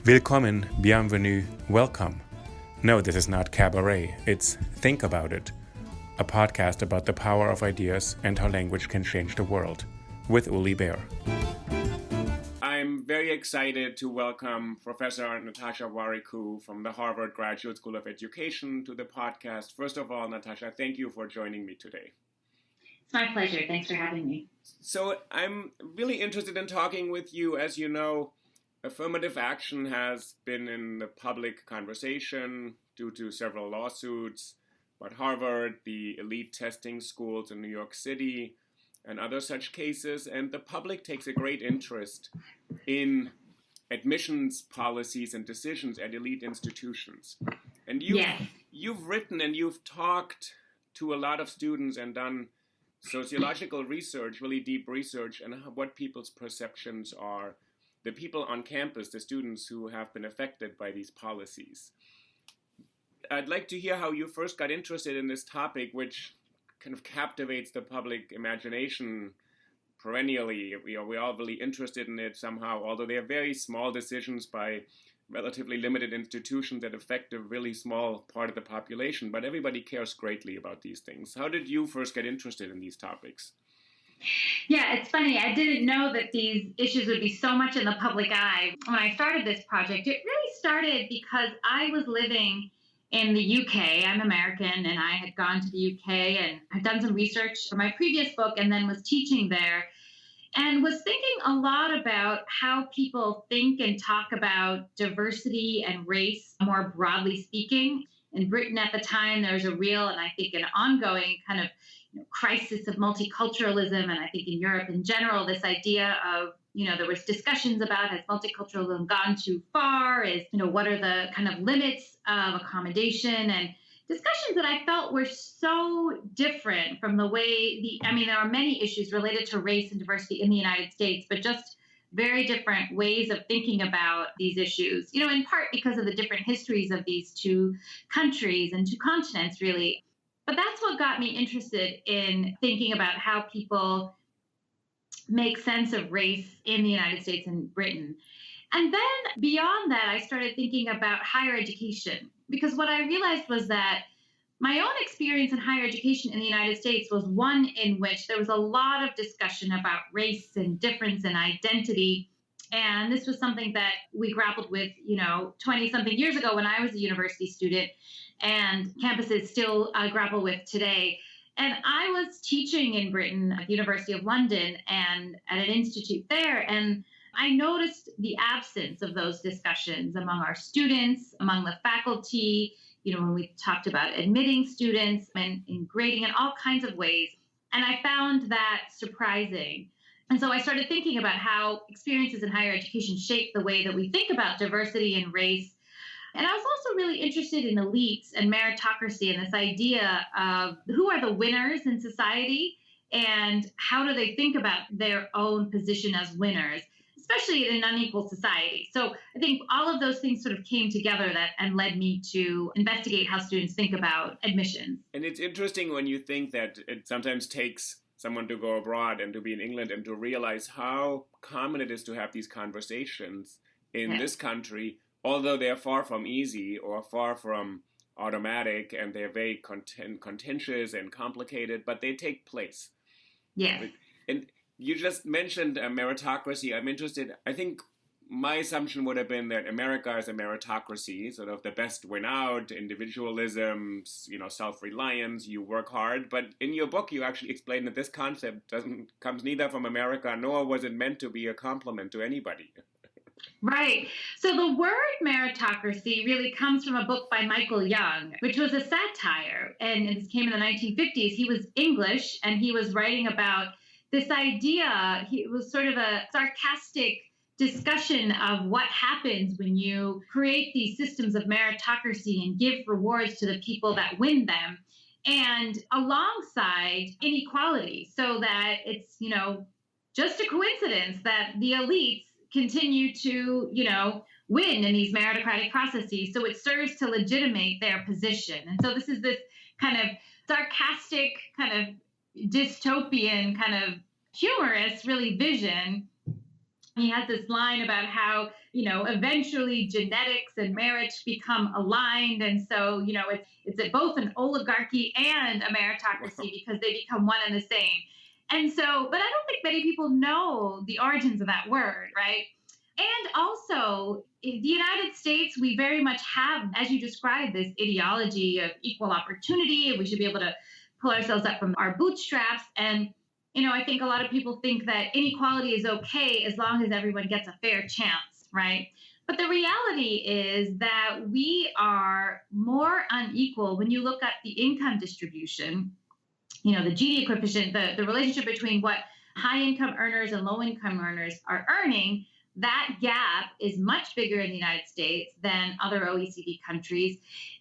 Willkommen, bienvenue, welcome. No, this is not cabaret, it's Think About It, a podcast about the power of ideas and how language can change the world, with Uli Baer. I'm very excited to welcome Professor Natasha Warikoo from the Harvard Graduate School of Education to the podcast. First of all, Natasha, thank you for joining me today. It's my pleasure. Thanks for having me. So I'm really interested in talking with you. As you know, affirmative action has been in the public conversation due to several lawsuits about Harvard, the elite testing schools in New York City, and other such cases. And the public takes a great interest in admissions policies and decisions at elite institutions. And you've written and you've talked to a lot of students and done sociological research, really deep research, and what people's perceptions are. The people on campus, the students who have been affected by these policies. I'd like to hear how you first got interested in this topic, which kind of captivates the public imagination perennially. We're all really interested in it somehow, although they are very small decisions by relatively limited institutions that affect a really small part of the population, but everybody cares greatly about these things. How did you first get interested in these topics? Yeah, it's funny. I didn't know that these issues would be so much in the public eye. When I started this project, it really started because I was living in the UK. I'm American, and I had gone to the UK and had done some research for my previous book and then was teaching there and was thinking a lot about how people think and talk about diversity and race, more broadly speaking. In Britain at the time, there was a real, and I think an ongoing kind of crisis of multiculturalism, and I think in Europe in general, this idea of, there was discussions about, has multiculturalism gone too far? What are the kind of limits of accommodation? And discussions that I felt were so different from the way there are many issues related to race and diversity in the United States, but just very different ways of thinking about these issues, in part because of the different histories of these two countries and two continents, really. But that's what got me interested in thinking about how people make sense of race in the United States and Britain. And then beyond that, I started thinking about higher education, because what I realized was that my own experience in higher education in the United States was one in which there was a lot of discussion about race and difference and identity. And this was something that we grappled with, 20-something years ago when I was a university student, and campuses still grapple with today. And I was teaching in Britain at the University of London and at an institute there. And I noticed the absence of those discussions among our students, among the faculty, when we talked about admitting students and in grading in all kinds of ways. And I found that surprising. And so I started thinking about how experiences in higher education shape the way that we think about diversity and race. And I was also really interested in elites and meritocracy and this idea of who are the winners in society and how do they think about their own position as winners, especially in an unequal society. So I think all of those things sort of came together and led me to investigate how students think about admissions. And it's interesting when you think that it sometimes takes someone to go abroad and to be in England and to realize how common it is to have these conversations in this country, although they're far from easy or far from automatic, and they're very contentious and complicated, but they take place. Yeah. And you just mentioned meritocracy. I'm interested, I think my assumption would have been that America is a meritocracy, sort of the best win out, individualism, self-reliance, you work hard. But in your book, you actually explain that this concept comes neither from America, nor was it meant to be a compliment to anybody. Right. So the word meritocracy really comes from a book by Michael Young, which was a satire. And it came in the 1950s. He was English, and he was writing about this idea. It was sort of a sarcastic discussion of what happens when you create these systems of meritocracy and give rewards to the people that win them, and alongside inequality, so that it's, just a coincidence that the elites continue to, win in these meritocratic processes. So it serves to legitimate their position. And so this is this kind of sarcastic, kind of dystopian, kind of humorous, really, vision He has this line about how, eventually genetics and merit become aligned. And so, it's both an oligarchy and a meritocracy Wow. because they become one and the same. And so, but I don't think many people know the origins of that word, right? And also, in the United States, we very much have, as you described, this ideology of equal opportunity, and we should be able to pull ourselves up from our bootstraps. And, I think a lot of people think that inequality is okay as long as everyone gets a fair chance, right? But the reality is that we are more unequal when you look at the income distribution, the Gini coefficient, the relationship between what high income earners and low income earners are earning. That gap is much bigger in the United States than other OECD countries.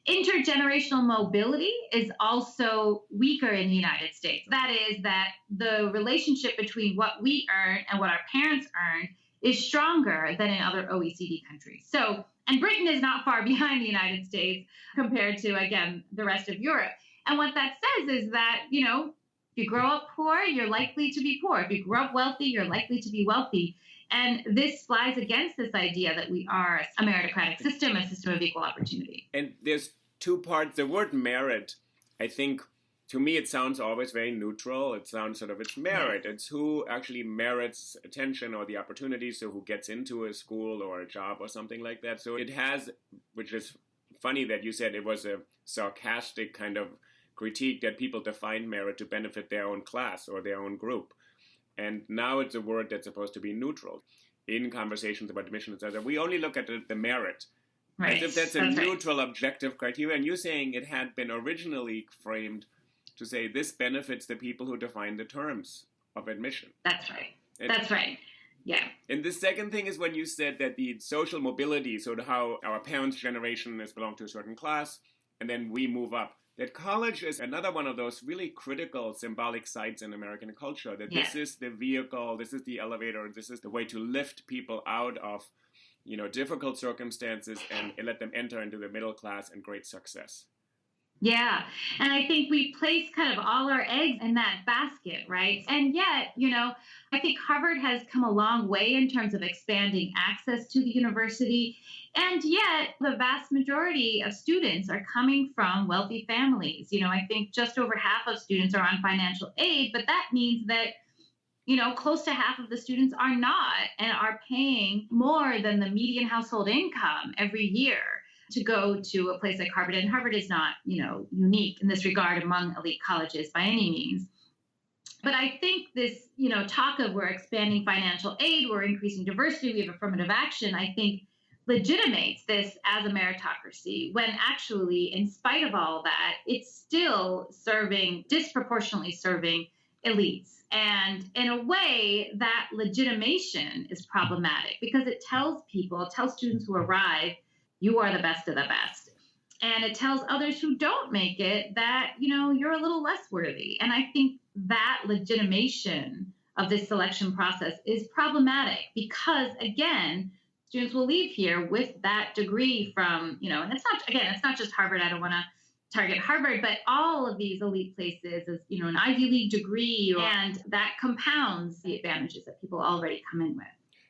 Intergenerational mobility is also weaker in the United States. That is, that the relationship between what we earn and what our parents earn is stronger than in other OECD countries. So, and Britain is not far behind the United States compared to, again, the rest of Europe. And what that says is that, if you grow up poor, you're likely to be poor. If you grow up wealthy, you're likely to be wealthy. And this flies against this idea that we are a meritocratic system, a system of equal opportunity. And there's two parts. The word merit, I think, to me, it sounds always very neutral. It sounds sort of, it's merit. It's who actually merits attention or the opportunity, so who gets into a school or a job or something like that. So it has, which is funny that you said it was a sarcastic kind of critique that people define merit to benefit their own class or their own group. And now it's a word that's supposed to be neutral. In conversations about admission, etc., we only look at the merit. Right. As if that's a neutral, objective criteria. And you're saying it had been originally framed to say this benefits the people who define the terms of admission. That's right. That's right. Yeah. And the second thing is when you said that the social mobility, so how our parents' generation has belonged to a certain class, and then we move up. That college is another one of those really critical symbolic sites in American culture, that this is the vehicle, this is the elevator, this is the way to lift people out of, difficult circumstances and let them enter into the middle class and great success. Yeah. And I think we place kind of all our eggs in that basket, right? And yet, I think Harvard has come a long way in terms of expanding access to the university. And yet, the vast majority of students are coming from wealthy families. I think just over half of students are on financial aid, but that means that close to half of the students are not and are paying more than the median household income every year to go to a place like Harvard. And Harvard is not, unique in this regard among elite colleges by any means. But I think this, talk of we're expanding financial aid, we're increasing diversity, we have affirmative action, I think legitimates this as a meritocracy, when actually, in spite of all that, it's still disproportionately serving elites. And in a way, that legitimation is problematic because it tells students who arrive, you are the best of the best. And it tells others who don't make it that, you're a little less worthy. And I think that legitimation of this selection process is problematic because, again, students will leave here with that degree from, and it's not just Harvard. I don't want to target Harvard, but all of these elite places is, an Ivy League degree, and that compounds the advantages that people already come in with.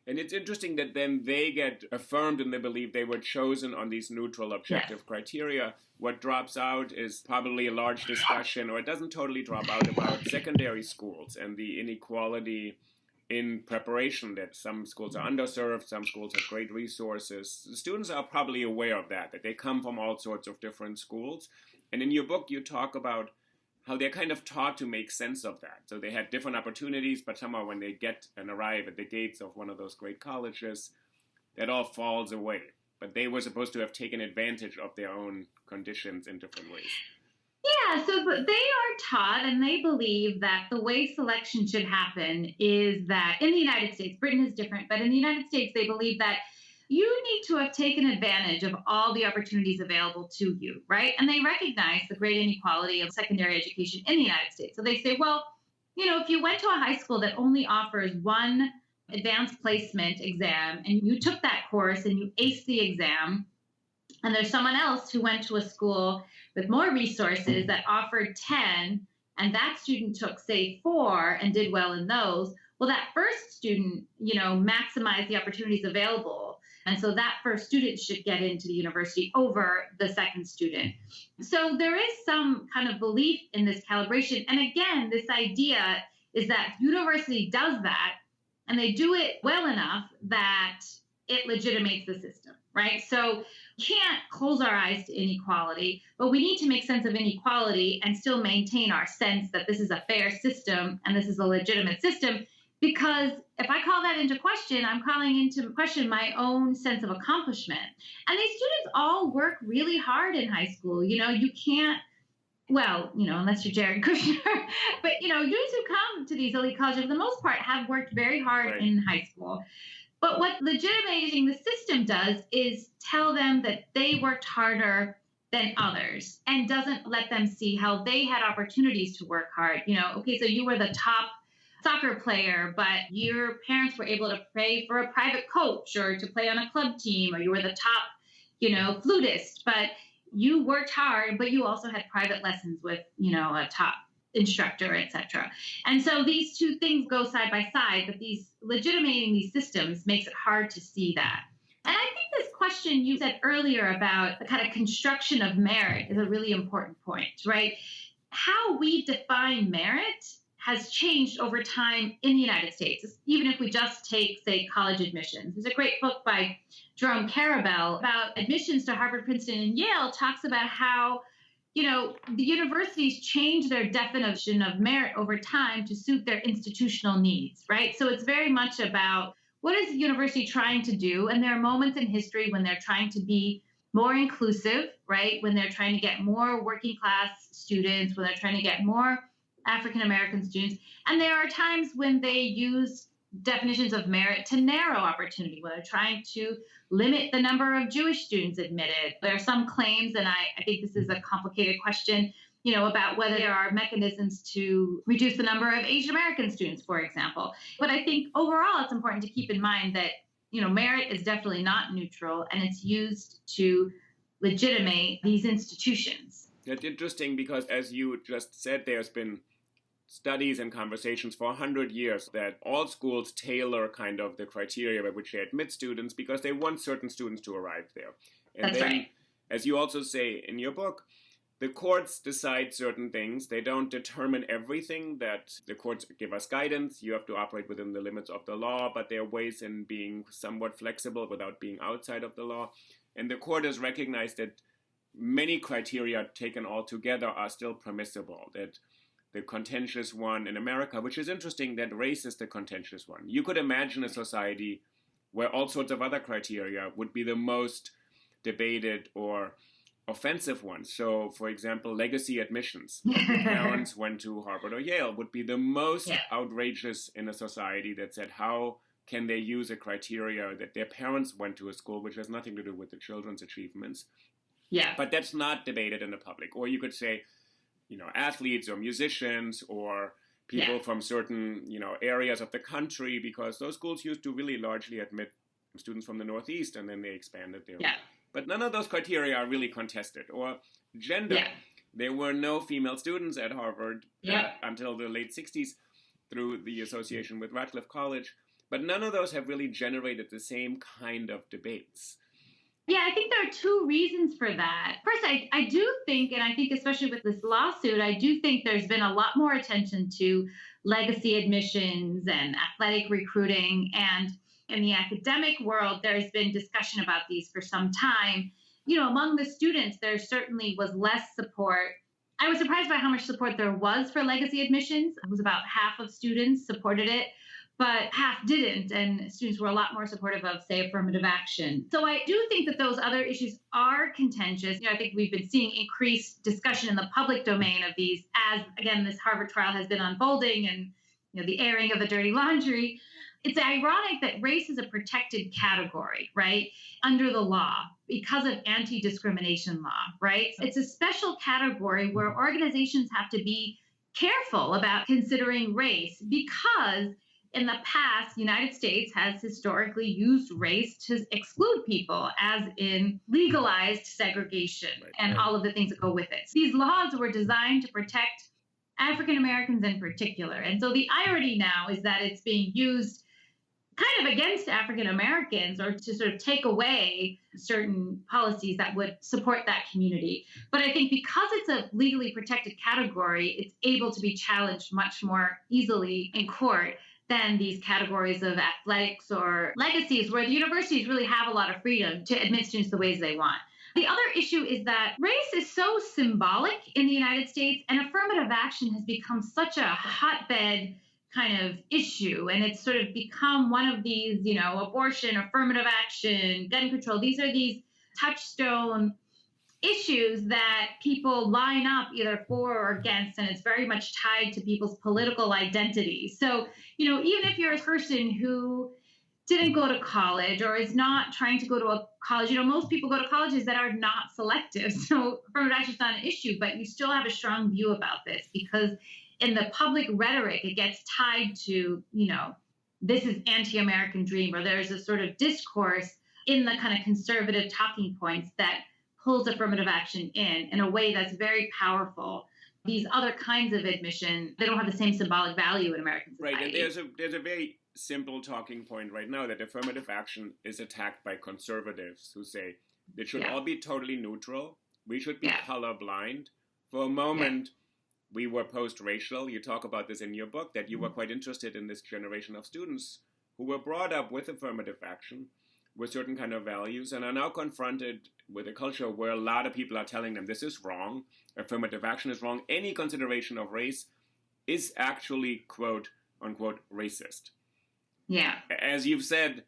And it's interesting that then they get affirmed in the belief they were chosen on these neutral objective criteria. What drops out is probably a large discussion, or it doesn't totally drop out, about secondary schools and the inequality in preparation, that some schools are underserved, some schools have great resources. The students are probably aware of that they come from all sorts of different schools. And in your book, you talk about how they're kind of taught to make sense of that. So they had different opportunities, but somehow when they get and arrive at the gates of one of those great colleges, that all falls away. But they were supposed to have taken advantage of their own conditions in different ways. Yeah, so they are taught and they believe that the way selection should happen is that in the United States, Britain is different, but in the United States, they believe that you need to have taken advantage of all the opportunities available to you, right? And they recognize the great inequality of secondary education in the United States. So they say, well, if you went to a high school that only offers one advanced placement exam and you took that course and you aced the exam, and there's someone else who went to a school with more resources that offered 10, and that student took, say, 4 and did well in those, well, that first student, maximized the opportunities available. And so that first student should get into the university over the second student. So there is some kind of belief in this calibration. And again, this idea is that university does that and they do it well enough that it legitimates the system, right? So we can't close our eyes to inequality, but we need to make sense of inequality and still maintain our sense that this is a fair system and this is a legitimate system. Because if I call that into question, I'm calling into question my own sense of accomplishment. And these students all work really hard in high school. You can't, unless you're Jared Kushner, but, students who come to these elite colleges, for the most part, have worked very hard in high school. But what legitimating the system does is tell them that they worked harder than others and doesn't let them see how they had opportunities to work hard. Okay, so you were the top soccer player, but your parents were able to pay for a private coach or to play on a club team, or you were the top, flutist, but you worked hard, but you also had private lessons with, a top instructor, etc. And so these two things go side by side, but legitimating these systems makes it hard to see that. And I think this question you said earlier about the kind of construction of merit is a really important point, right? How we define merit has changed over time in the United States, even if we just take, say, college admissions. There's a great book by Jerome Karabel about admissions to Harvard, Princeton, and Yale, talks about how, the universities change their definition of merit over time to suit their institutional needs, right? So it's very much about what is the university trying to do? And there are moments in history when they're trying to be more inclusive, right? When they're trying to get more working class students, when they're trying to get more African-American students. And there are times when they use definitions of merit to narrow opportunity, when they're trying to limit the number of Jewish students admitted. There are some claims, and I think this is a complicated question, about whether there are mechanisms to reduce the number of Asian American students, for example. But I think overall, it's important to keep in mind that, merit is definitely not neutral, and it's used to legitimate these institutions. That's interesting because, as you just said, there's been studies and conversations for 100 years that all schools tailor kind of the criteria by which they admit students because they want certain students to arrive there. And That's then, right. as you also say in your book, the courts decide certain things. They don't determine everything. That the courts give us guidance. You have to operate within the limits of the law, but there are ways in being somewhat flexible without being outside of the law. And the court has recognized that many criteria taken all together are still permissible, that the contentious one in America, which is interesting that race is the contentious one. You could imagine a society where all sorts of other criteria would be the most debated or offensive ones. So, for example, legacy admissions. Parents went to Harvard or Yale would be the most outrageous in a society that said, how can they use a criteria that their parents went to a school which has nothing to do with the children's achievements? Yeah. But that's not debated in the public. Or you could say, athletes or musicians or people from certain, areas of the country, because those schools used to really largely admit students from the Northeast, and then they expanded their. Yeah. But none of those criteria are really contested. Or gender. Yeah. There were no female students at Harvard until the late 60s through the association with Radcliffe College. But none of those have really generated the same kind of debates. Yeah, I think there are two reasons for that. First, I do think, and I think especially with this lawsuit, I do think there's been a lot more attention to legacy admissions and athletic recruiting. And in the academic world, there's been discussion about these for some time. Among the students, there certainly was less support. I was surprised by how much support there was for legacy admissions. It was about half of students supported it, but half didn't, and students were a lot more supportive of, say, affirmative action. So I do think that those other issues are contentious. I think we've been seeing increased discussion in the public domain of these as, again, this Harvard trial has been unfolding and, the airing of the dirty laundry. It's ironic that race is a protected category, right, under the law because of anti-discrimination law, right? It's a special category where organizations have to be careful about considering race because in the past, the United States has historically used race to exclude people, as in legalized segregation and all of the things that go with it. So these laws were designed to protect African Americans in particular. And so the irony now is that it's being used kind of against African Americans or to sort of take away certain policies that would support that community. But I think because it's a legally protected category, it's able to be challenged much more easily in court than these categories of athletics or legacies, where the universities really have a lot of freedom to admit students the ways they want. The other issue is that race is so symbolic in the United States, and affirmative action has become such a hotbed kind of issue. And it's sort of become one of these, abortion, affirmative action, gun control. These are these touchstone issues that people line up either for or against, and it's very much tied to people's political identity. So, even if you're a person who didn't go to college or is not trying to go to a college, most people go to colleges that are not selective. So affirmative action is not an issue, but you still have a strong view about this because in the public rhetoric, it gets tied to, this is anti-American dream, or there's a sort of discourse in the kind of conservative talking points that pulls affirmative action in a way that's very powerful. These other kinds of admission, they don't have the same symbolic value in American society. Right, and there's a very simple talking point right now that affirmative action is attacked by conservatives who say it should all be totally neutral. We should be colorblind. For a moment, we were post-racial. You talk about this in your book, that you were quite interested in this generation of students who were brought up with affirmative action, with certain kind of values, and are now confronted with a culture where a lot of people are telling them this is wrong, affirmative action is wrong, any consideration of race is actually, quote, unquote, racist. Yeah. As you've said,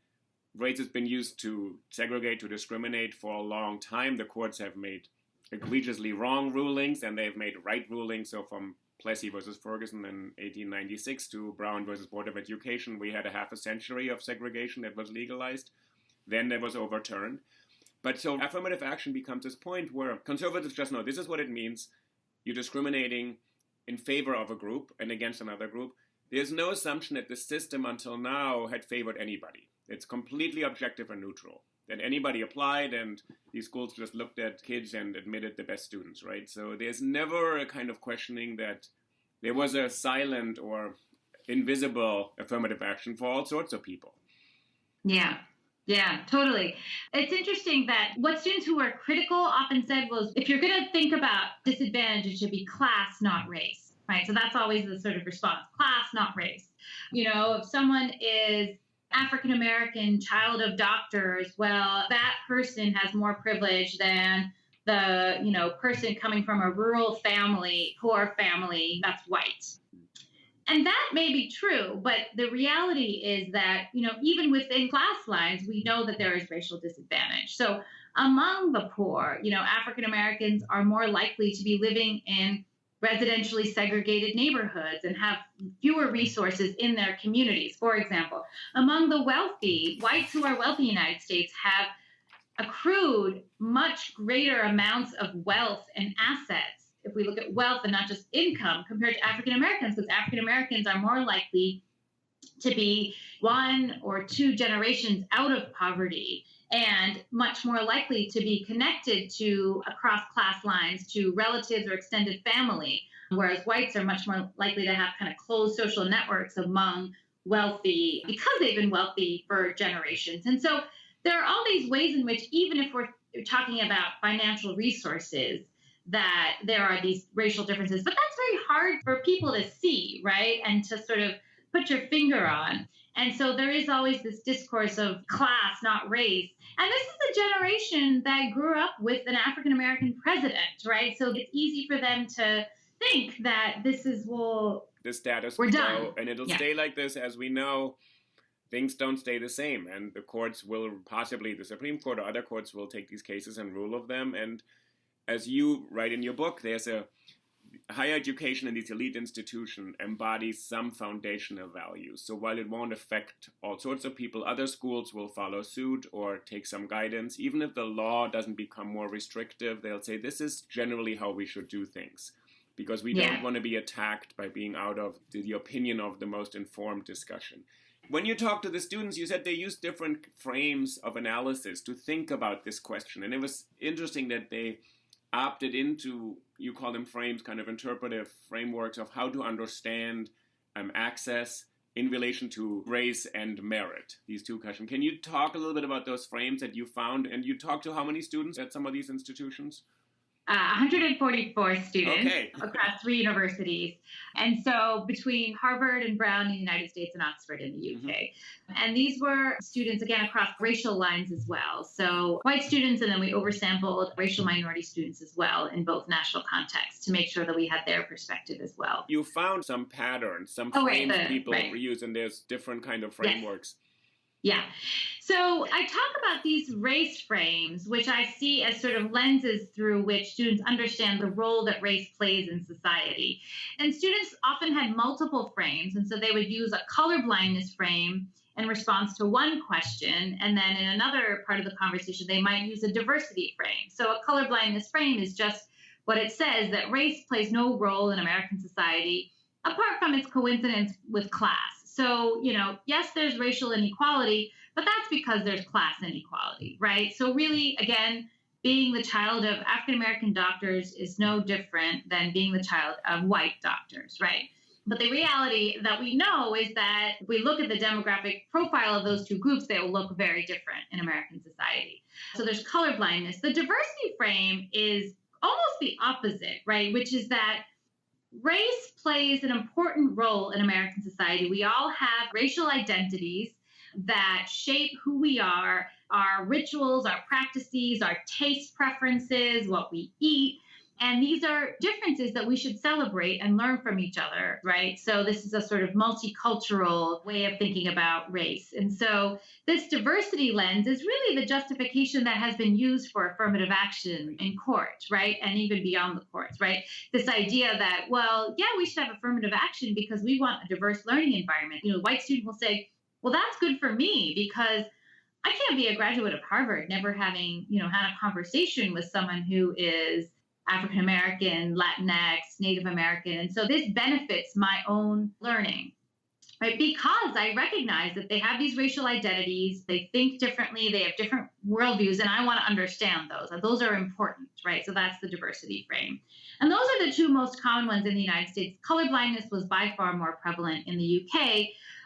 race has been used to segregate, to discriminate for a long time. The courts have made egregiously wrong rulings, and they've made right rulings. So from Plessy versus Ferguson in 1896 to Brown versus Board of Education, we had a half a century of segregation that was legalized. Then that was overturned. But so affirmative action becomes this point where conservatives just know this is what it means. You're discriminating in favor of a group and against another group. There's no assumption that the system until now had favored anybody. It's completely objective and neutral. That anybody applied and these schools just looked at kids and admitted the best students, right? So there's never a kind of questioning that there was a silent or invisible affirmative action for all sorts of people. Yeah, totally. It's interesting that what students who were critical often said was, if you're going to think about disadvantage, it should be class, not race, right? So that's always the sort of response, class, not race. If someone is African-American, child of doctors, well, that person has more privilege than the, person coming from a rural family, poor family, that's white. And that may be true, but the reality is that, even within class lines, we know that there is racial disadvantage. So among the poor, African Americans are more likely to be living in residentially segregated neighborhoods and have fewer resources in their communities. For example, among the wealthy, whites who are wealthy in the United States have accrued much greater amounts of wealth and assets, if we look at wealth and not just income, compared to African Americans, because African Americans are more likely to be 1 or 2 generations out of poverty and much more likely to be connected to across class lines to relatives or extended family, whereas whites are much more likely to have kind of closed social networks among wealthy because they've been wealthy for generations. And so there are all these ways in which, even if we're talking about financial resources, that there are these racial differences, but that's very hard for people to see, right? And to sort of put your finger on. And so there is always this discourse of class, not race. And this is a generation that grew up with an African-American president, right? So it's easy for them to think that this is, the status we're quo, done. And it'll stay like this. As we know, things don't stay the same. And the courts will, possibly the Supreme Court or other courts will take these cases and rule of them. And as you write in your book, there's a higher education in these elite institutions embodies some foundational values. So while it won't affect all sorts of people, other schools will follow suit or take some guidance. Even if the law doesn't become more restrictive, they'll say this is generally how we should do things, because we don't want to be attacked by being out of the opinion of the most informed discussion. When you talk to the students, you said they use different frames of analysis to think about this question. And it was interesting that they opted into, you call them frames, kind of interpretive frameworks of how to understand access in relation to race and merit, these two questions. Can you talk a little bit about those frames that you found? And you talked to how many students at some of these institutions? 144 students across 3 universities. And so between Harvard and Brown in the United States and Oxford in the UK. And these were students, again, across racial lines as well. So white students, and then we oversampled racial minority students as well in both national contexts to make sure that we had their perspective as well. You found some patterns, some frames people use, and there's different kind of frameworks. Yeah. So I talk about these race frames, which I see as sort of lenses through which students understand the role that race plays in society. And students often had multiple frames. And so they would use a colorblindness frame in response to one question. And then in another part of the conversation, they might use a diversity frame. So a colorblindness frame is just what it says, that race plays no role in American society apart from its coincidence with class. So, yes, there's racial inequality, but that's because there's class inequality, right? So really, again, being the child of African-American doctors is no different than being the child of white doctors, right? But the reality that we know is that if we look at the demographic profile of those two groups, they will look very different in American society. So there's colorblindness. The diversity frame is almost the opposite, right? Which is that race plays an important role in American society. We all have racial identities that shape who we are, our rituals, our practices, our taste preferences, what we eat. And these are differences that we should celebrate and learn from each other, right? So this is a sort of multicultural way of thinking about race. And so this diversity lens is really the justification that has been used for affirmative action in court, right? And even beyond the courts, right? This idea that, well, yeah, we should have affirmative action because we want a diverse learning environment. A white student will say, well, that's good for me because I can't be a graduate of Harvard never having, had a conversation with someone who is African American, Latinx, Native American. And so this benefits my own learning, right? Because I recognize that they have these racial identities, they think differently, they have different worldviews, and I want to understand those. And those are important, right? So that's the diversity frame. And those are the two most common ones in the United States. Colorblindness was by far more prevalent in the UK.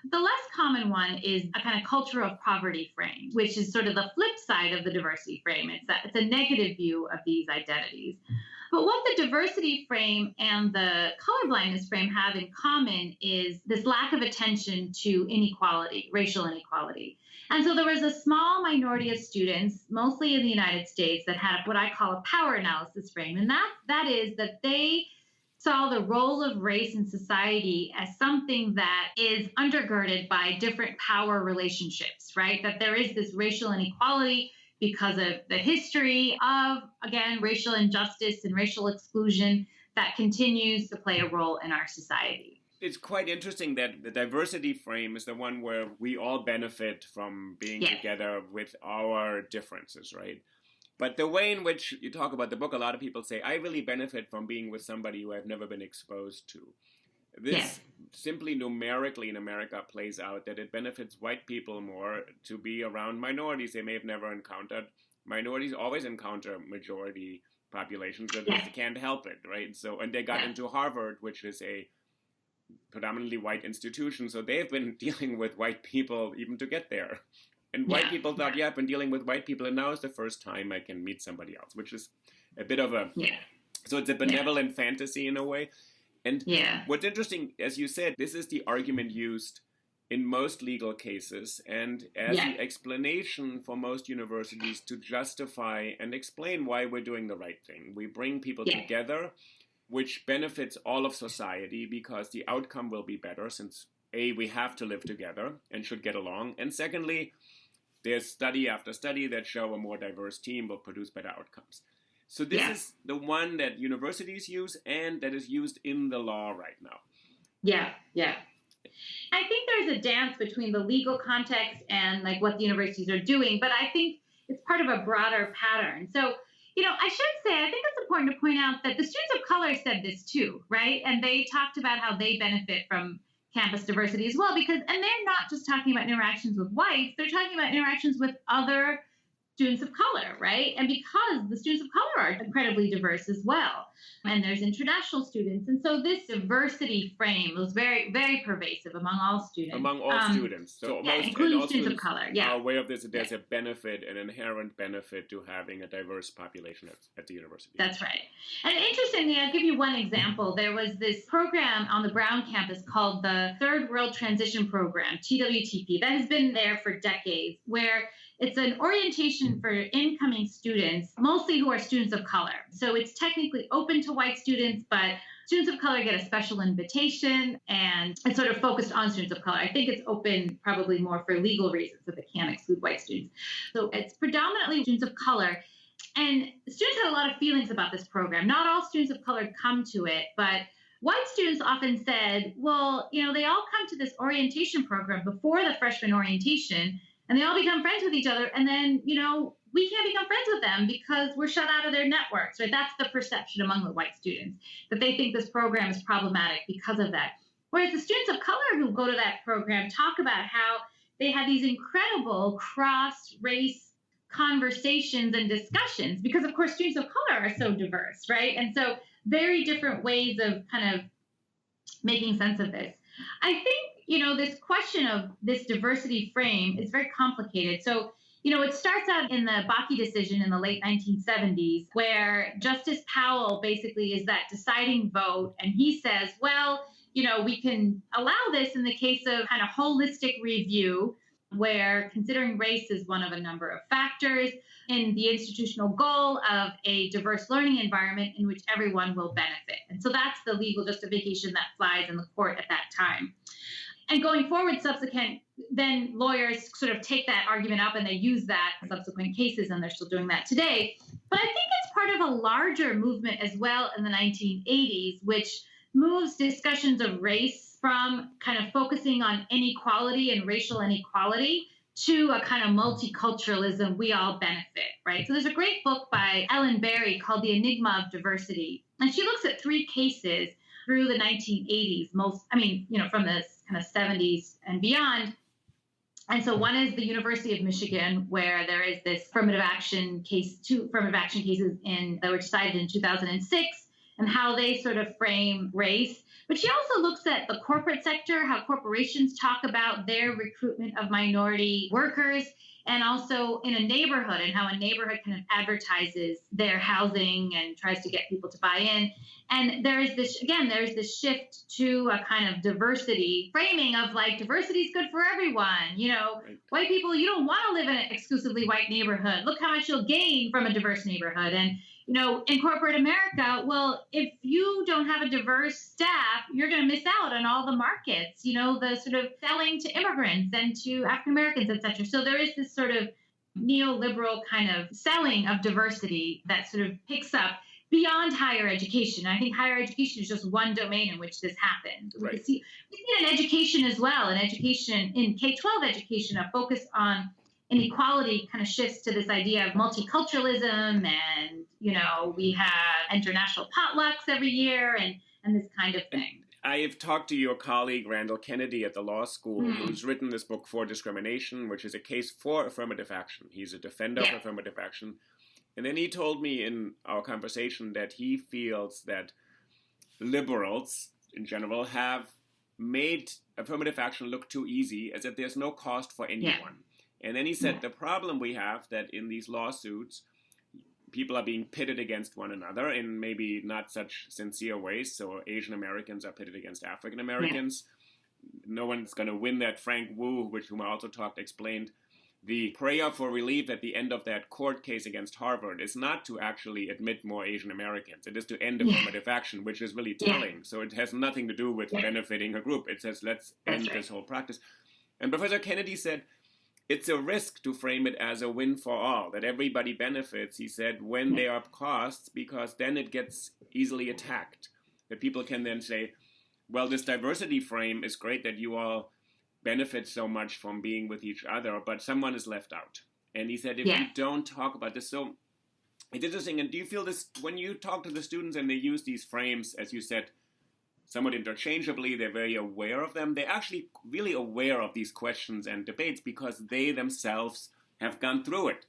The less common one is a kind of culture of poverty frame, which is sort of the flip side of the diversity frame. It's a negative view of these identities. But what the diversity frame and the colorblindness frame have in common is this lack of attention to inequality, racial inequality. And so there was a small minority of students, mostly in the United States, that had what I call a power analysis frame. And that is that they saw the role of race in society as something that is undergirded by different power relationships, right? That there is this racial inequality because of the history of, again, racial injustice and racial exclusion that continues to play a role in our society. It's quite interesting that the diversity frame is the one where we all benefit from being together with our differences, right? But the way in which you talk about the book, a lot of people say, I really benefit from being with somebody who I've never been exposed to. This simply numerically in America plays out that it benefits white people more to be around minorities they may have never encountered. Minorities always encounter majority populations because they can't help it, right? So, and they got into Harvard, which is a predominantly white institution, so they've been dealing with white people even to get there. And white people thought, I've been dealing with white people, and now is the first time I can meet somebody else, which is a bit of a... So it's a benevolent fantasy in a way. And what's interesting, as you said, this is the argument used in most legal cases and as the explanation for most universities to justify and explain why we're doing the right thing. We bring people together, which benefits all of society because the outcome will be better since, A, we have to live together and should get along. And secondly, there's study after study that show a more diverse team will produce better outcomes. So this is the one that universities use and that is used in the law right now. I think there's a dance between the legal context and like what the universities are doing, but I think it's part of a broader pattern. So, I should say, I think it's important to point out that the students of color said this too, right? And they talked about how they benefit from campus diversity as well, and they're not just talking about interactions with whites, they're talking about interactions with other students of color, right? And because the students of color are incredibly diverse as well. And there's international students. And so this diversity frame was very, very pervasive among all students. Among all students. So yeah, most, including all students of color. Yeah. are aware of this, that there's a benefit, an inherent benefit to having a diverse population at the university. That's right. And interestingly, I'll give you one example. There was this program on the Brown campus called the Third World Transition Program, TWTP, that has been there for decades, where it's an orientation for incoming students, mostly who are students of color. So it's technically open to white students, but students of color get a special invitation, and it's sort of focused on students of color. I think it's open probably more for legal reasons, so they can't exclude white students. So it's predominantly students of color. And students had a lot of feelings about this program. Not all students of color come to it, but white students often said, well, you know, they all come to this orientation program before the freshman orientation, and they all become friends with each other. And then, you know, we can't become friends with them because we're shut out of their networks, right? That's the perception among the white students, that they think this program is problematic because of that. Whereas the students of color who go to that program talk about how they had these incredible cross-race conversations and discussions because, of course, students of color are so diverse, right? And so very different ways of kind of making sense of this. I think, you know, this question of this diversity frame is very complicated. So, you know, it starts out in the Bakke decision in the late 1970s, where Justice Powell basically is that deciding vote. And he says, well, you know, we can allow this in the case of kind of holistic review, where considering race is one of a number of factors in the institutional goal of a diverse learning environment in which everyone will benefit. And so that's the legal justification that flies in the court at that time. And going forward, then lawyers sort of take that argument up and they use that in subsequent cases, and they're still doing that today. But I think it's part of a larger movement as well in the 1980s, which moves discussions of race from kind of focusing on inequality and racial inequality to a kind of multiculturalism, we all benefit, right? So there's a great book by Ellen Berry called The Enigma of Diversity. And she looks at 3 cases through the 1980s, from the kind of 70s and beyond. And so one is the University of Michigan, where there is this affirmative action case, 2 affirmative action cases that were decided in 2006, and how they sort of frame race. But she also looks at the corporate sector, how corporations talk about their recruitment of minority workers, and also in a neighborhood, and how a neighborhood kind of advertises their housing and tries to get people to buy in. And there's this shift to a kind of diversity framing of like, diversity is good for everyone. You know, right. White people, you don't want to live in an exclusively white neighborhood. Look how much you'll gain from a diverse neighborhood. And you know, in corporate America, well, if you don't have a diverse staff, you're going to miss out on all the markets, you know, the sort of selling to immigrants and to African Americans, et cetera. So there is this sort of neoliberal kind of selling of diversity that sort of picks up beyond higher education. I think higher education is just one domain in which this happens. Right. We see it in education as well. In education, in K-12 education, a focus on inequality kind of shifts to this idea of multiculturalism, and, you know, we have international potlucks every year and this kind of thing. I have talked to your colleague, Randall Kennedy, at the law school, who's written this book, For Discrimination, which is a case for affirmative action. He's a defender of affirmative action. And then he told me in our conversation that he feels that liberals, in general, have made affirmative action look too easy, as if there's no cost for anyone. Yeah. And then he said the problem we have that in these lawsuits, people are being pitted against one another in maybe not such sincere ways. So Asian Americans are pitted against African Americans. Yeah. No one's going to win that. Frank Wu, whom I also explained the prayer for relief at the end of that court case against Harvard is not to actually admit more Asian Americans. It is to end affirmative action, which is really telling. So it has nothing to do with benefiting a group. It says, let's end this whole practice. And Professor Kennedy said, it's a risk to frame it as a win for all, that everybody benefits, he said, when there are costs, because then it gets easily attacked. That people can then say, well, this diversity frame is great that you all benefit so much from being with each other, but someone is left out. And he said, if you don't talk about this, so it's interesting. And do you feel this, when you talk to the students and they use these frames, as you said, somewhat interchangeably, they're very aware of them. They're actually really aware of these questions and debates because they themselves have gone through it.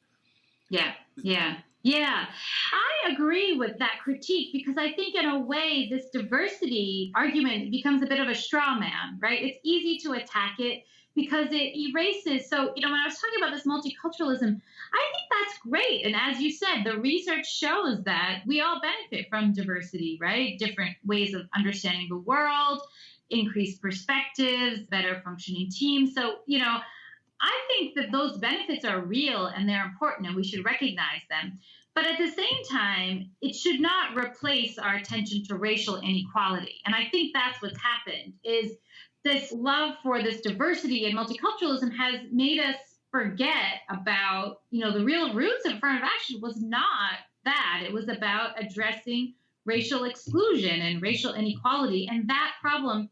Yeah, yeah, yeah. I agree with that critique because I think, in a way, this diversity argument becomes a bit of a straw man, right? It's easy to attack it because it erases. So, when I was talking about this multiculturalism, I think that's great. And as you said, the research shows that we all benefit from diversity, right? Different ways of understanding the world, increased perspectives, better functioning teams. So, I think that those benefits are real and they're important and we should recognize them. But at the same time, it should not replace our attention to racial inequality. And I think that's what's happened is this love for this diversity and multiculturalism has made us forget about, the real roots of affirmative action was not that. It was about addressing racial exclusion and racial inequality. And that problem,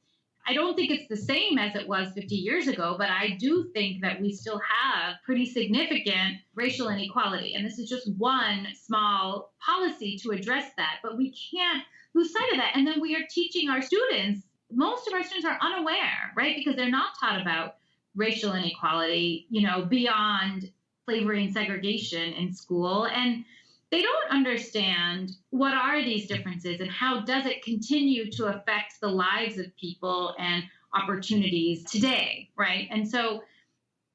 I don't think it's the same as it was 50 years ago, but I do think that we still have pretty significant racial inequality. And this is just one small policy to address that. But we can't lose sight of that. And then we are teaching our students, most of our students are unaware, right? Because they're not taught about racial inequality, beyond slavery and segregation in school. And they don't understand what are these differences and how does it continue to affect the lives of people and opportunities today, right? And so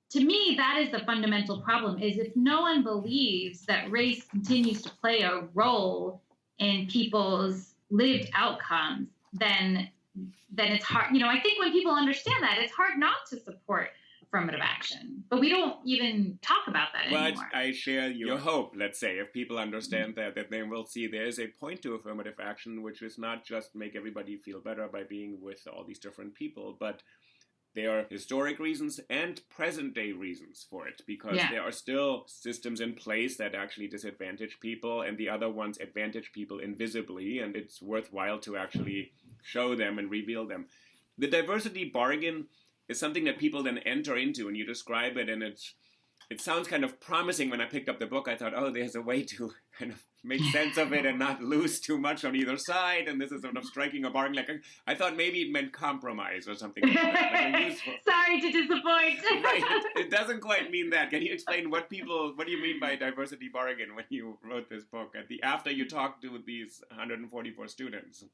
to me, that is the fundamental problem is if no one believes that race continues to play a role in people's lived outcomes, then it's hard. I think when people understand that, it's hard not to support affirmative action, but we don't even talk about that anymore. But I share your hope, let's say, if people understand that they will see there is a point to affirmative action, which is not just make everybody feel better by being with all these different people, but there are historic reasons and present-day reasons for it, because there are still systems in place that actually disadvantage people, and the other ones advantage people invisibly, and it's worthwhile to actually show them and reveal them. The diversity bargain is something that people then enter into, and you describe it, and it sounds kind of promising. When I picked up the book, I thought, oh, there's a way to kind of make sense of it and not lose too much on either side, and this is sort of striking a bargain. I thought maybe it meant compromise or something like that. Useful. Sorry to disappoint. Right, it doesn't quite mean that. Can you explain what do you mean by diversity bargain when you wrote this book, after you talked to these 144 students?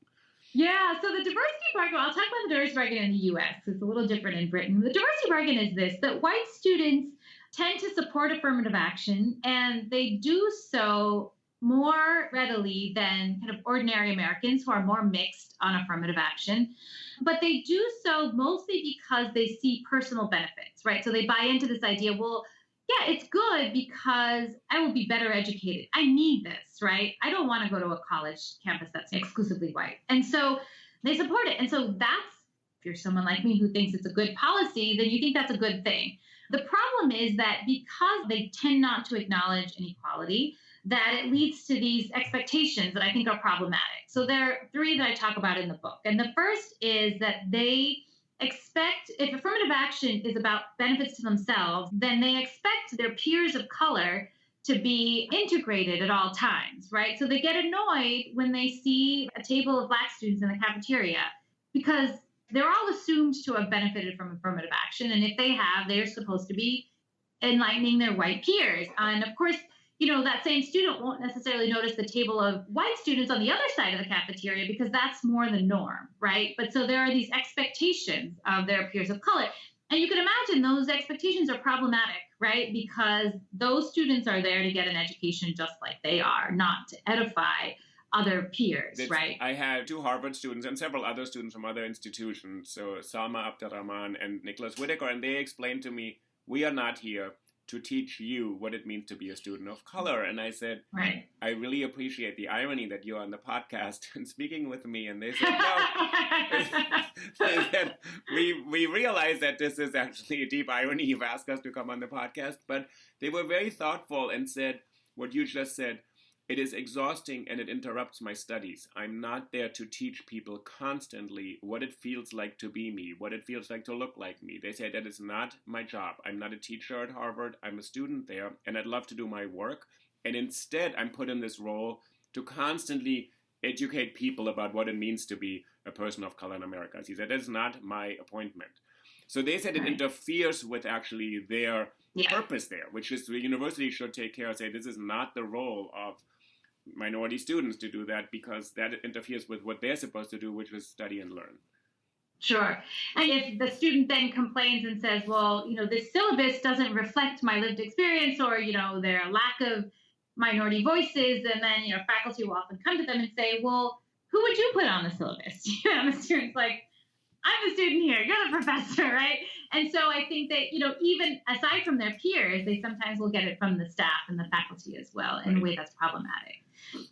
Yeah, so the diversity bargain, I'll talk about the diversity bargain in the US. It's a little different in Britain. The diversity bargain is this, that white students tend to support affirmative action, and they do so more readily than kind of ordinary Americans who are more mixed on affirmative action. But they do so mostly because they see personal benefits, right? So they buy into this idea, well, yeah, it's good because I will be better educated. I need this, right? I don't want to go to a college campus that's exclusively white. And so they support it. And so if you're someone like me who thinks it's a good policy, then you think that's a good thing. The problem is that because they tend not to acknowledge inequality, that it leads to these expectations that I think are problematic. So there are three that I talk about in the book. And the first is that they expect, if affirmative action is about benefits to themselves, then they expect their peers of color to be integrated at all times, right? So they get annoyed when they see a table of Black students in the cafeteria because they're all assumed to have benefited from affirmative action. And if they have, they're supposed to be enlightening their white peers. And of course, that same student won't necessarily notice the table of white students on the other side of the cafeteria because that's more the norm, right? But so there are these expectations of their peers of color. And you can imagine those expectations are problematic, right? Because those students are there to get an education just like they are, not to edify other peers, right? I had 2 Harvard students and several other students from other institutions, so Salma Abderrahman and Nicholas Whitaker, and they explained to me, we are not here to teach you what it means to be a student of color. And I said, right. I really appreciate the irony that you're on the podcast and speaking with me. And they said, no. They said, we realize that this is actually a deep irony. You've asked us to come on the podcast. But they were very thoughtful and said what you just said. It is exhausting and it interrupts my studies. I'm not there to teach people constantly what it feels like to be me, what it feels like to look like me. They say that is not my job. I'm not a teacher at Harvard. I'm a student there, and I'd love to do my work. And instead, I'm put in this role to constantly educate people about what it means to be a person of color in America. He said, that's not my appointment. So they said it Right. interferes with actually their Yeah. purpose there, which is the university should take care and say this is not the role of minority students to do that, because that interferes with what they're supposed to do, which is study and learn. Sure. And if the student then complains and says, well, this syllabus doesn't reflect my lived experience, or, there are lack of minority voices, and then, faculty will often come to them and say, well, who would you put on the syllabus? The student's like, I'm the student here, you're the professor, right? And so I think that, even aside from their peers, they sometimes will get it from the staff and the faculty as well in a way that's problematic.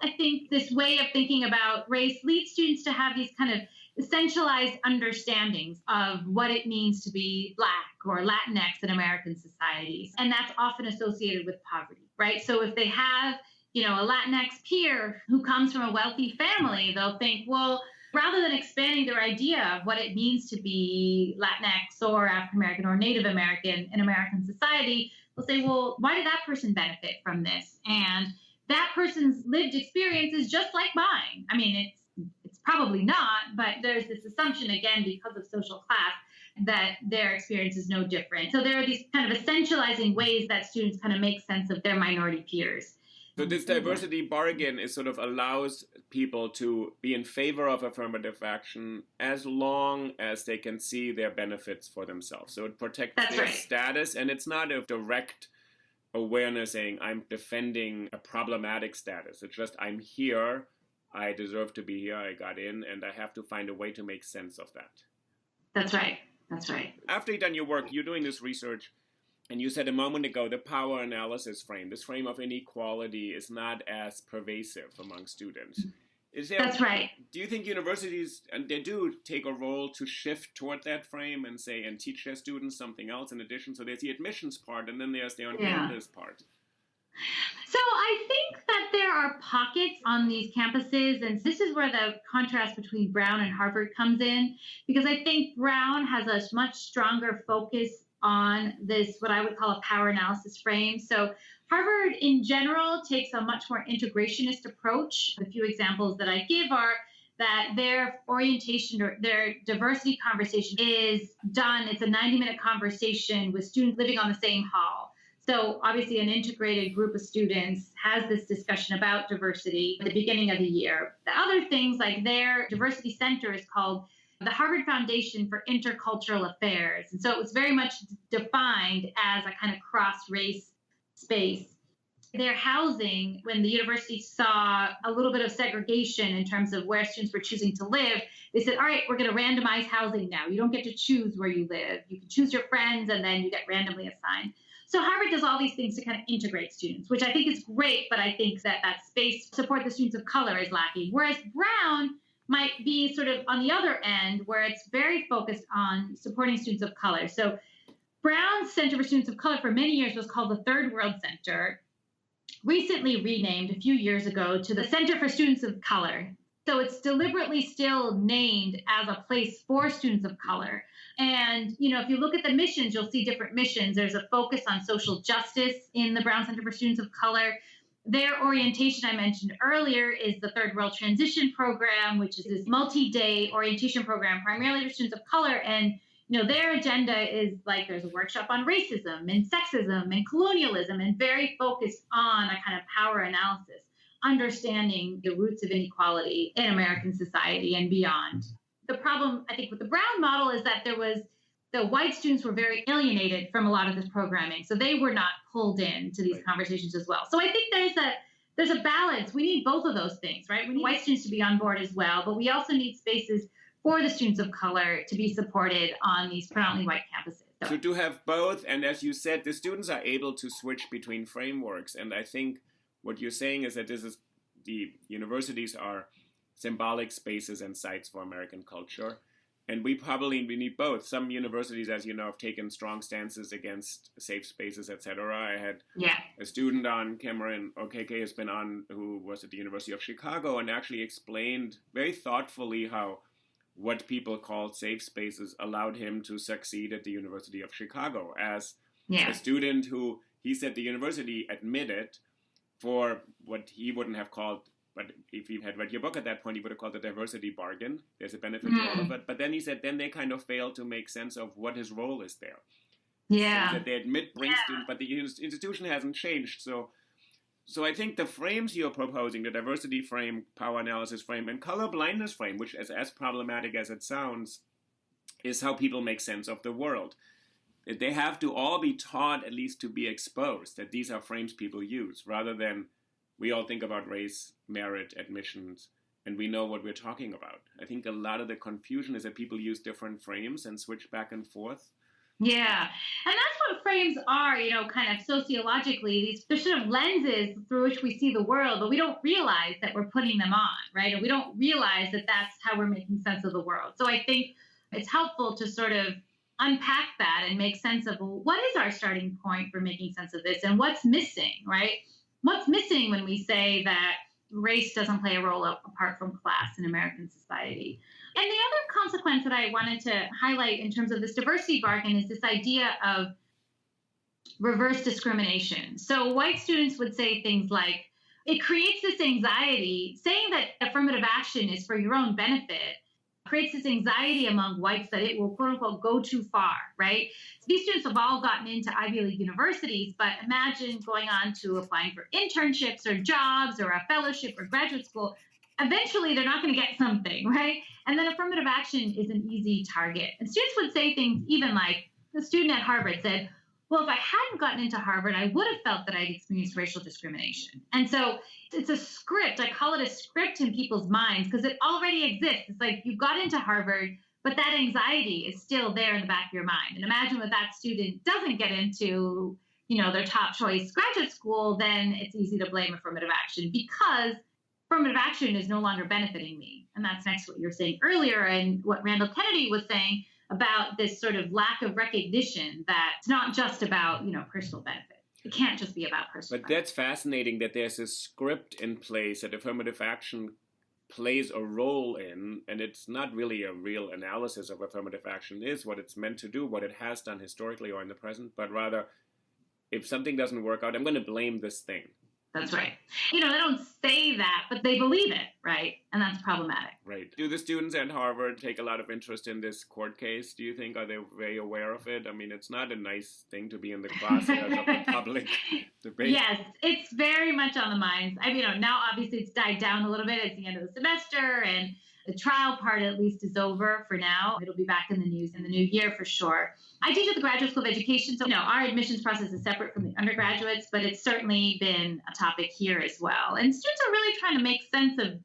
I think this way of thinking about race leads students to have these kind of essentialized understandings of what it means to be Black or Latinx in American societies. And that's often associated with poverty, right? So if they have, a Latinx peer who comes from a wealthy family, they'll think, well, rather than expanding their idea of what it means to be Latinx or African American or Native American in American society, they'll say, well, why did that person benefit from this? And that person's lived experience is just like mine. I mean, it's probably not, but there's this assumption, again, because of social class, that their experience is no different. So there are these kind of essentializing ways that students kind of make sense of their minority peers. So this diversity bargain is sort of allows people to be in favor of affirmative action as long as they can see their benefits for themselves. So it protects their status, and it's not a direct awareness saying I'm defending a problematic status. It's just I'm here, I deserve to be here, I got in, and I have to find a way to make sense of that. That's right. That's right. After you've done your work, you're doing this research, and you said a moment ago the power analysis frame, this frame of inequality, is not as pervasive among students. That's right. Do you think universities, and they do take a role to shift toward that frame and say, and teach their students something else in addition? So there's the admissions part, and then there's the on-campus part. So I think that there are pockets on these campuses, and this is where the contrast between Brown and Harvard comes in, because I think Brown has a much stronger focus on this, what I would call a power analysis frame. So Harvard in general takes a much more integrationist approach. The few examples that I give are that their orientation or their diversity conversation is done. It's a 90-minute conversation with students living on the same hall. So obviously an integrated group of students has this discussion about diversity at the beginning of the year. The other things, like their diversity center is called the Harvard Foundation for Intercultural Affairs. And so it was very much defined as a kind of cross-race space. Their housing, when the university saw a little bit of segregation in terms of where students were choosing to live, they said, all right, we're going to randomize housing now. You don't get to choose where you live. You can choose your friends, and then you get randomly assigned. So Harvard does all these things to kind of integrate students, which I think is great, but I think that that space to support the students of color is lacking. Whereas Brown might be sort of on the other end, where it's very focused on supporting students of color. So Brown's Center for Students of Color for many years was called the Third World Center, recently renamed a few years ago to the Center for Students of Color. So it's deliberately still named as a place for students of color. And, if you look at the missions, you'll see different missions. There's a focus on social justice in the Brown Center for Students of Color. Their orientation I mentioned earlier is the Third World Transition Program, which is this multi-day orientation program primarily for students of color. And, their agenda is like there's a workshop on racism and sexism and colonialism, and very focused on a kind of power analysis, understanding the roots of inequality in American society and beyond. The problem, I think, with the Brown model is that the white students were very alienated from a lot of this programming. So they were not pulled into these conversations as well. So I think there's a balance. We need both of those things, right? We need white students to be on board as well, but we also need spaces for the students of color to be supported on these predominantly white campuses. So to have both, and as you said, the students are able to switch between frameworks. And I think what you're saying is that the universities are symbolic spaces and sites for American culture. And we need both. Some universities, as you know, have taken strong stances against safe spaces, etc. I had a student on, Cameron Okeke has been on, who was at the University of Chicago, and actually explained very thoughtfully how what people called safe spaces allowed him to succeed at the University of Chicago as a student who, he said the university admitted for what he wouldn't have called but if he had read your book at that point, he would have called it a diversity bargain. There's a benefit to all of it. But then he said, then they kind of fail to make sense of what his role is there. Yeah. So that they admit bring students, but the institution hasn't changed. So I think the frames you're proposing, the diversity frame, power analysis frame, and colorblindness frame, which is as problematic as it sounds, is how people make sense of the world. They have to all be taught, at least to be exposed, that these are frames people use, rather than we all think about race, merit, admissions, and we know what we're talking about. I think a lot of the confusion is that people use different frames and switch back and forth. Yeah. And that's what frames are, kind of sociologically. They're sort of lenses through which we see the world, but we don't realize that we're putting them on, right? And we don't realize that that's how we're making sense of the world. So I think it's helpful to sort of unpack that and make sense of, well, what is our starting point for making sense of this and what's missing, right? What's missing when we say that race doesn't play a role apart from class in American society? And the other consequence that I wanted to highlight in terms of this diversity bargain is this idea of reverse discrimination. So white students would say things like, it creates this anxiety, saying that affirmative action is for your own benefit, creates this anxiety among whites that it will, quote unquote, go too far, right? So these students have all gotten into Ivy League universities, but imagine going on to applying for internships or jobs or a fellowship or graduate school. Eventually, they're not going to get something, right? And then affirmative action is an easy target. And students would say things even like, a student at Harvard said, well, if I hadn't gotten into Harvard, I would have felt that I'd experienced racial discrimination. And so it's a script. I call it a script in people's minds because it already exists. It's like you got into Harvard, but that anxiety is still there in the back of your mind. And imagine what that student doesn't get into, their top choice graduate school, then it's easy to blame affirmative action because affirmative action is no longer benefiting me. And that's next to what you were saying earlier and what Randall Kennedy was saying about this sort of lack of recognition that it's not just about, personal benefit. It can't just be about personal benefit. But that's fascinating that there's a script in place that affirmative action plays a role in, and it's not really a real analysis of affirmative action is, what it's meant to do, what it has done historically or in the present, but rather, if something doesn't work out, I'm going to blame this thing. That's right. They don't say that, but they believe it, right? And that's problematic. Right. Do the students at Harvard take a lot of interest in this court case, do you think? Are they very aware of it? I mean, it's not a nice thing to be in the crosshairs of the public debate. Yes, it's very much on the minds. I mean, now obviously it's died down a little bit. It's the end of the semester, and the trial part at least is over for now. It'll be back in the news in the new year for sure. I teach at the Graduate School of Education, so our admissions process is separate from the undergraduates, but it's certainly been a topic here as well. And students are really trying to make sense of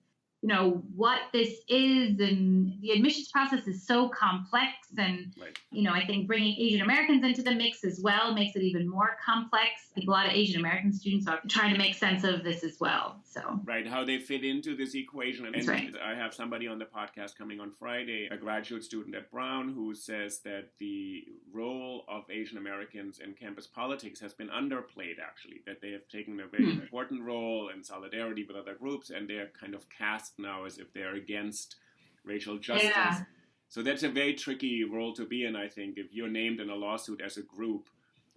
what this is, and the admissions process is so complex, and right. I think bringing Asian Americans into the mix as well makes it even more complex. I think a lot of Asian American students are trying to make sense of this as well. So right, how they fit into this equation. And right. I have somebody on the podcast coming on Friday, a graduate student at Brown, who says that the role of Asian Americans in campus politics has been underplayed, actually, that they have taken a very important role in solidarity with other groups, and they're kind of cast now as if they're against racial justice. Yeah. So that's a very tricky role to be in, I think, if you're named in a lawsuit as a group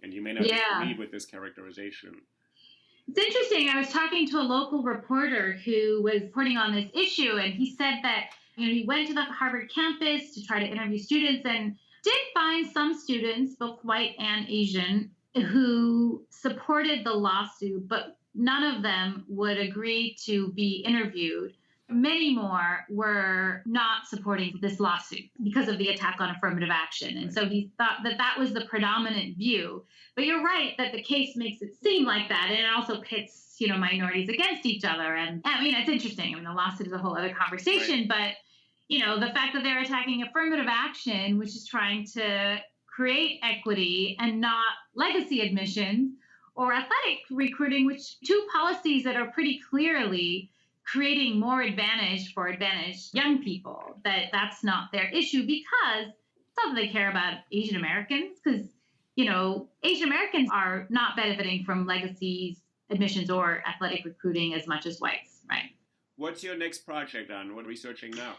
and you may not agree with this characterization. It's interesting. I was talking to a local reporter who was reporting on this issue, and he said that he went to the Harvard campus to try to interview students and did find some students, both white and Asian, who supported the lawsuit, but none of them would agree to be interviewed. Many more were not supporting this lawsuit because of the attack on affirmative action. And so he thought that that was the predominant view. But you're right that the case makes it seem like that. And it also pits, minorities against each other. And I mean, it's interesting. I mean, the lawsuit is a whole other conversation. Right. But, the fact that they're attacking affirmative action, which is trying to create equity and not legacy admissions or athletic recruiting, which two policies that are pretty clearly creating more advantage for advantaged young people, that's not their issue because it's not that they care about Asian Americans, because, Asian Americans are not benefiting from legacies, admissions, or athletic recruiting as much as whites, right? What's your next project on? What are you researching now?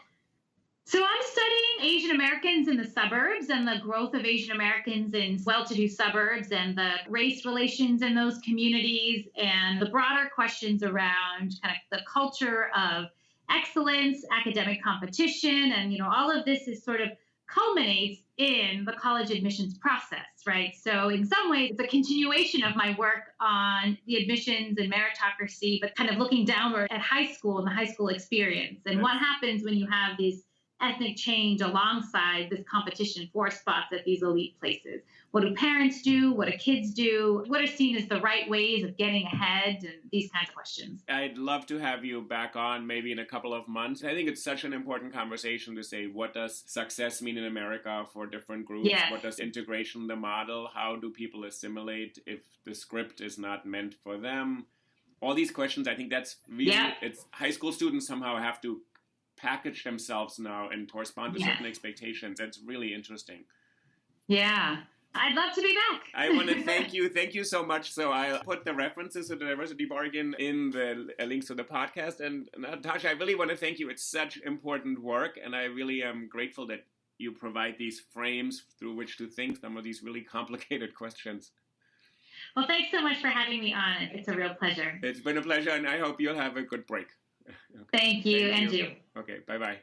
So I'm studying Asian Americans in the suburbs and the growth of Asian Americans in well-to-do suburbs and the race relations in those communities and the broader questions around kind of the culture of excellence, academic competition, and all of this is sort of culminates in the college admissions process, right? So in some ways, it's a continuation of my work on the admissions and meritocracy, but kind of looking downward at high school and the high school experience and what happens when you have these ethnic change alongside this competition for spots at these elite places. What do parents do? What do kids do? What are seen as the right ways of getting ahead and these kinds of questions? I'd love to have you back on maybe in a couple of months. I think it's such an important conversation to say, what does success mean in America for different groups? Yes. What does integration the model? How do people assimilate if the script is not meant for them? All these questions, I think that's really, it's high school students somehow have to package themselves now and correspond to certain expectations. That's really interesting. Yeah. I'd love to be back. I want to thank you. Thank you so much. So I'll put the references to the diversity bargain in the links to the podcast. And Natasha, I really want to thank you. It's such important work. And I really am grateful that you provide these frames through which to think some of these really complicated questions. Well, thanks so much for having me on. It's a real pleasure. It's been a pleasure. And I hope you'll have a good break. Okay. Thank you. And you. Okay. Bye-bye.